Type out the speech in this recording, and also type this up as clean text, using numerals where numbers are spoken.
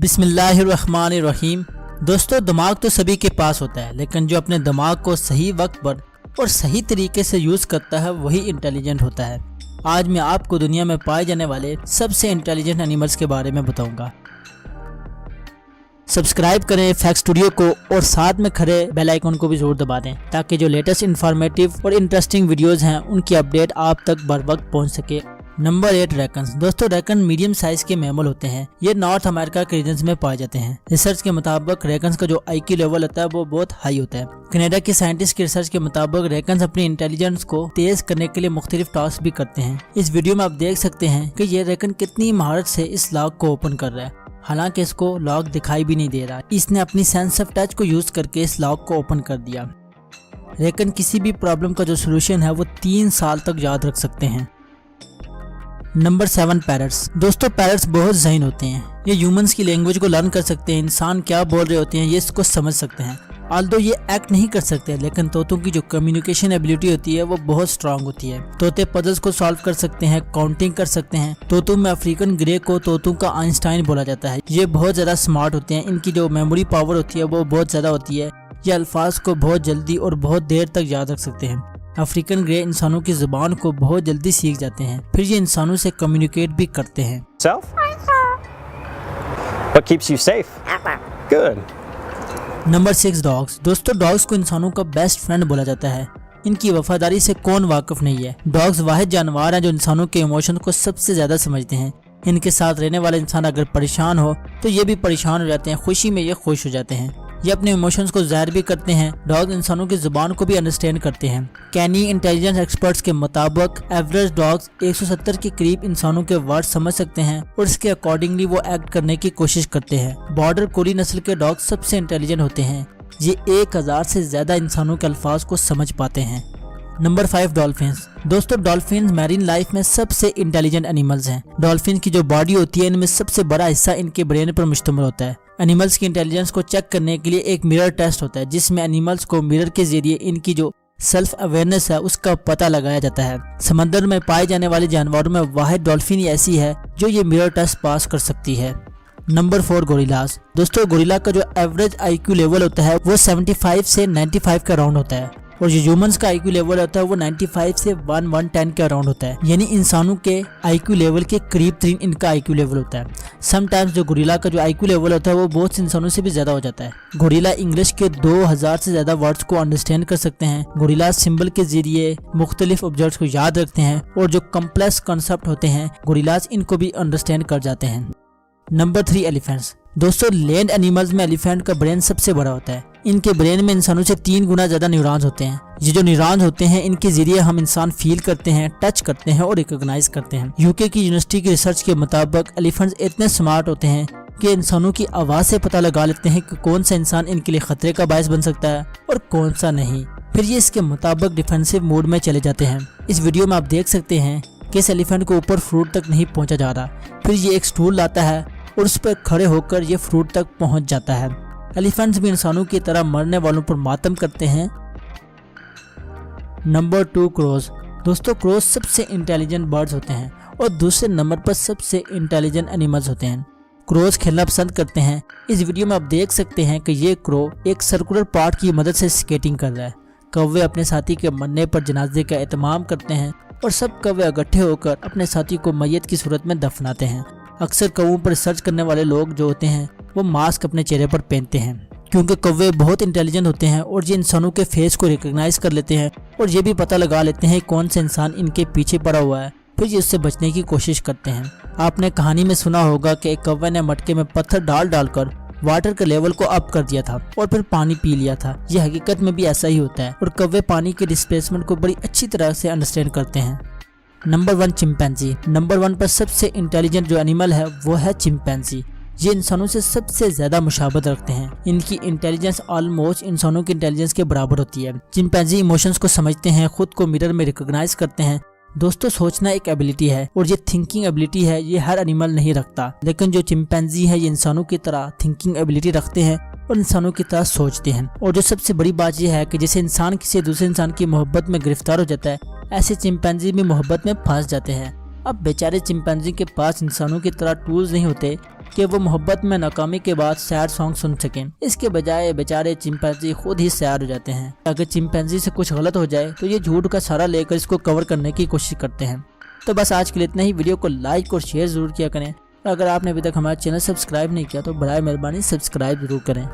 बिस्मिल्लाहिर्रहमानिर्रहीम। दोस्तों, दिमाग तो सभी के पास होता है, लेकिन जो अपने दिमाग को सही वक्त पर और सही तरीके से यूज़ करता है वही इंटेलिजेंट होता है। आज मैं आपको दुनिया में पाए जाने वाले सबसे इंटेलिजेंट एनिमल्स के बारे में बताऊंगा। सब्सक्राइब करें फैक्ट स्टूडियो को और साथ में खड़े बेल आइकन को भी जरूर दबा दें ताकि जो लेटेस्ट इन्फॉर्मेटिव और इंटरेस्टिंग वीडियोस हैं उनकी अपडेट आप तक बर वक्त पहुँच सके। नंबर 8, रैकन्स। दोस्तों, रैकन मीडियम साइज के मैमल होते हैं। ये नॉर्थ अमेरिका के रीजन में पाए जाते हैं। रिसर्च के मुताबिक रैकन्स का जो IQ लेवल होता है वो बहुत हाई होता है। कनाडा के साइंटिस्ट की रिसर्च के मुताबिक रैकन्स अपनी इंटेलिजेंस को तेज करने के लिए मुख्तलिफ टास्क भी करते हैं। इस वीडियो में आप देख सकते हैं कि ये रैकन कितनी महारत से इस लॉक को ओपन कर रहा है। हालांकि इसको लॉक दिखाई भी नहीं दे रहा। इसने अपनी सेंस ऑफ टच को यूज करके इस लॉक को ओपन कर दिया। रैकन किसी भी प्रॉब्लम का जो सोल्यूशन है वो 3 साल तक याद रख सकते हैं। Number 7, parrots. दोस्तों, पैरट्स बहुत ज़हीन होते हैं। ये ह्यूमंस की लैंग्वेज को लर्न कर सकते हैं। इंसान क्या बोल रहे होते हैं ये इसको समझ सकते हैं। ऑल्दो ये एक्ट नहीं कर सकते, लेकिन तोतों की जो कम्युनिकेशन एबिलिटी होती है वो बहुत स्ट्रांग होती है। तोते पजल्स को सॉल्व कर सकते हैं, काउंटिंग कर सकते हैं। तोतों में अफ्रीकन ग्रे को तोतों का आइंस्टाइन बोला जाता है। ये बहुत ज़्यादा स्मार्ट होते हैं। इनकी जो मेमोरी पावर होती है वो बहुत ज़्यादा होती है। ये अल्फाज को बहुत जल्दी और बहुत देर तक याद रख सकते हैं। अफ्रीकन ग्रे इंसानों की जुबान को बहुत जल्दी सीख जाते हैं, फिर ये इंसानों से कम्युनिकेट भी करते हैं। What keeps you safe? Good. Number 6, dogs. दोस्तों, डॉग्स को इंसानों का बेस्ट फ्रेंड बोला जाता है। इनकी वफादारी से कौन वाकिफ नहीं है। डॉग्स वाहिद जानवर हैं जो इंसानों के इमोशन को सबसे ज्यादा समझते हैं। इनके साथ रहने वाला इंसान अगर परेशान हो तो ये भी परेशान हो जाते हैं, खुशी में ये खुश हो जाते हैं। ये अपने इमोशंस को जाहिर भी करते हैं। डॉग इंसानों की जुबान को भी अंडरस्टैंड करते हैं। कैनी इंटेलिजेंस एक्सपर्ट्स के मुताबिक एवरेज डॉग्स 170 के करीब इंसानों के वर्ड समझ सकते हैं और इसके अकॉर्डिंगली वो एक्ट करने की कोशिश करते हैं। बॉर्डर कोली नस्ल के डॉग सबसे इंटेलिजेंट होते हैं। ये 1000 से ज्यादा इंसानों के अल्फाज को समझ पाते हैं। Number 5, dolphins. दोस्तों, डॉल्फिन्स मैरीन लाइफ में सबसे इंटेलिजेंट एनिमल्स हैं। डॉल्फिन की जो बॉडी होती है इनमें सबसे बड़ा हिस्सा इनके ब्रेन पर मुश्तमिल होता है। एनिमल्स की इंटेलिजेंस को चेक करने के लिए एक मिरर टेस्ट होता है जिसमें एनिमल्स को मिरर के जरिए इनकी जो सेल्फ अवेयरनेस है उसका पता लगाया जाता है। समंदर में पाए जाने वाले जानवरों में वाहिद डॉल्फिन ही ऐसी है जो ये मिरर टेस्ट पास कर सकती है। Number 4, gorillas. दोस्तों, गोरिल्ला का जो एवरेज IQ लेवल होता है वो 75 से 95 का अराउंड होता है और जो ह्यूमंस का IQ लेवल होता है वो 95 से 110 के अराउंड होता है। यानी इंसानों के IQ लेवल के करीब तरीन इनका IQ लेवल होता है। समटाइम्स जो गोरिल्ला का जो IQ लेवल होता है वो बहुत से इंसानों से भी ज्यादा हो जाता है। गोरिल्ला इंग्लिश के 2000 से ज्यादा वर्ड्स को अंडरस्टैंड कर सकते हैं। गोरिल्ला सिंबल के जरिए मुख्तलिफ ऑब्जेक्ट्स को याद रखते हैं और जो कम्प्लेक्स कॉन्सेप्ट होते हैं गोरिल्लास इनको भी अंडरस्टैंड कर जाते हैं। Number 3, elephants. दोस्तों, लैंड एनिमल्स में एलिफेंट का ब्रेन सबसे बड़ा होता है। इनके ब्रेन में इंसानों से 3 गुना ज्यादा न्यूरॉन्स होते हैं। ये जो न्यूरॉन्स होते हैं इनके जरिए हम इंसान फील करते हैं, टच करते हैं और रिकॉग्नाइज करते हैं। यूके की यूनिवर्सिटी की रिसर्च के मुताबिक एलिफेंट्स इतने स्मार्ट होते हैं कि इंसानों की आवाज से पता लगा लेते हैं कि कौन सा इंसान इनके लिए खतरे का बायस बन सकता है और कौन सा नहीं। फिर ये इसके मुताबिक डिफेंसिव मोड में चले जाते हैं। इस वीडियो में आप देख सकते हैं कि इस एलिफेंट को ऊपर फ्रूट तक नहीं पहुंचा जा रहा। फिर ये एक स्टूल लाता है और उस पर खड़े होकर ये फ्रूट तक पहुंच जाता है। एलिफेंट्स भी इंसानों की तरह मरने वालों पर मातम करते हैं। Number 2, crows. दोस्तों, क्रोज सबसे इंटेलिजेंट बर्ड्स होते हैं और दूसरे नंबर पर सबसे इंटेलिजेंट एनिमल्स होते हैं। क्रोज खेलना पसंद करते हैं। इस वीडियो में आप देख सकते हैं कि ये क्रो एक सर्कुलर पार्ट की मदद से स्केटिंग कर रहा है। कौवे अपने साथी के मरने पर जनाजे का एहतमाम करते हैं और सब कौवे इकट्ठे होकर अपने साथी को मैयत की सूरत में दफनाते हैं। अक्सर कौवों पर रिसर्च करने वाले लोग जो होते हैं वो मास्क अपने चेहरे पर पहनते हैं क्योंकि कौवे बहुत इंटेलिजेंट होते हैं और ये इंसानों के फेस को रिकॉग्नाइज कर लेते हैं और ये भी पता लगा लेते हैं कौन सा इंसान इनके पीछे पड़ा हुआ है। फिर ये उससे बचने की कोशिश करते हैं। आपने कहानी में सुना होगा कि एक कौवे ने मटके में पत्थर डालकर वाटर के लेवल को अप कर दिया था और फिर पानी पी लिया था। ये हकीकत में भी ऐसा ही होता है और कौवे पानी के डिस्प्लेसमेंट को बड़ी अच्छी तरह से अंडरस्टैंड करते हैं। Number 1, chimpanzee. नंबर 1 पर सबसे इंटेलिजेंट जो एनिमल है वो है चिंपैंजी। ये इंसानों से सबसे ज्यादा मुशाबत रखते हैं। इनकी इंटेलिजेंस ऑलमोस्ट इंसानों की इंटेलिजेंस के बराबर होती है। चिंपैंजी इमोशंस को समझते हैं, खुद को मिरर में रिकॉग्नाइज करते हैं। दोस्तों, सोचना एक एबिलिटी है और ये थिंकिंग एबिलिटी है, ये हर एनिमल नहीं रखता। लेकिन जो चिंपैंजी है ये इंसानों की तरह थिंकिंग एबिलिटी रखते हैं और इंसानों की तरह सोचते हैं। और जो सबसे बड़ी बात यह है कि जैसे इंसान किसी दूसरे इंसान की मोहब्बत में गिरफ्तार हो जाता है, ऐसे चिंपैंजी भी मोहब्बत में फंस जाते हैं। अब बेचारे चिंपैंजी के पास इंसानों की तरह टूल्स नहीं होते कि वो मोहब्बत में नाकामी के बाद सैड सॉन्ग सुन सकें। इसके बजाय बेचारे चिंपैंजी खुद ही सैड हो जाते हैं। अगर चिंपैंजी से कुछ गलत हो जाए तो ये झूठ का सहारा लेकर इसको कवर करने की कोशिश करते हैं। तो बस आज के लिए इतना ही। वीडियो को लाइक और शेयर जरूर किया करें। अगर आपने अभी तक हमारा चैनल सब्सक्राइब नहीं किया तो बराए मेहरबानी सब्सक्राइब जरूर करें।